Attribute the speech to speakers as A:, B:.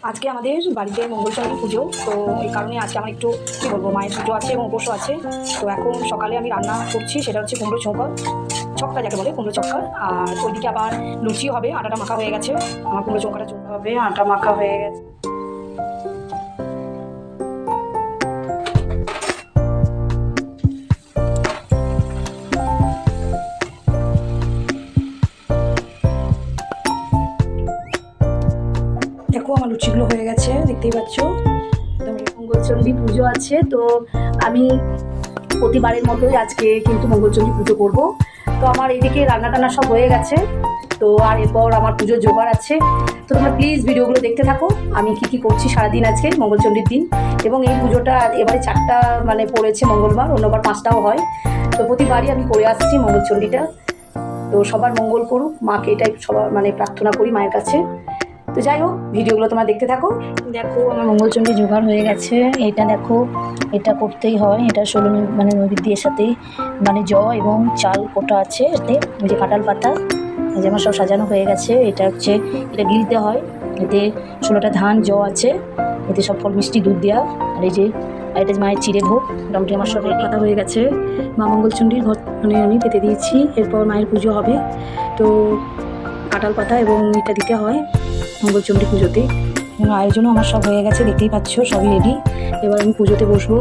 A: আজকে আমাদের বাড়িতে মঙ্গলচণ্ডী পুজো, তো এই কারণে আজকে আমার একটু কী বলবো, মায়ের পুজো আছে এবং উপোসও আছে। তো এখন সকালে আমি রান্না করছি, সেটা হচ্ছে কুমড়ো ছক্কা যাকে বলে, কুমড়ো ছক্কা। আর ওইদিকে আবার লুচি হবে, আটাটা মাখা হয়ে গেছে। আমার কুমড়ো ছক্কাটা চলতে হবে, আটা মাখা হয়ে গেছে। দেখো আমার লুচিগুলো হয়ে গেছে, দেখতেই পাচ্ছ। মঙ্গলচণ্ডী পুজো আছে, তো আমি প্রতিবারের মতোই আজকে কিন্তু মঙ্গলচণ্ডী পুজো করব। তো আমার এইদিকে রান্না টান্না সব হয়ে গেছে, তো আর এরপর আমার পুজোর জোগাড় আছে। তো তোমরা প্লিজ ভিডিওগুলো দেখতে থাকো, আমি কি করছি সারাদিন আজকে মঙ্গলচণ্ডীর দিন। এবং এই পুজোটা এবারে 4টা মানে পড়েছে মঙ্গলবার, অন্যবার 5টাও হয়। তো প্রতিবারই আমি করে আসছি মঙ্গলচণ্ডীটা। তো সবার মঙ্গল করুক, মাকে এটাই সবার মানে প্রার্থনা করি মায়ের কাছে। তো যাই হোক, ভিডিওগুলো তোমরা দেখতে থাকো। দেখো আমার মঙ্গলচণ্ডী জোগাড় হয়ে গেছে। এটা দেখো, এটা করতেই হয়, এটা 16 মানে নৈবেদ্যের সাথে মানে এবং চাল কোটা আছে এতে, ওই যে কাঁঠাল পাতা, যে আমার সব সাজানো হয়ে গেছে। এটা হচ্ছে, এটা গিলতে হয়, এতে 16টা ধান আছে, এতে সব ফল মিষ্টি দুধ দেওয়া। আর এই যে এটা মায়ের চিড়ে ভোগ, মোটামুটি আমার সব পাতা হয়ে গেছে। মা মঙ্গলচণ্ডীর ঘর মানে আমি পেতে দিয়েছি, এরপর মায়ের পুজো হবে। তো কাঁঠাল পাতা এবং এটা দিতে হয় মঙ্গলচণ্ডী পুজোতে। আয়োজনও আমার সব হয়ে গেছে, দেখতেই পাচ্ছ, সবই রেডি। এবার আমি পুজোতে বসবো।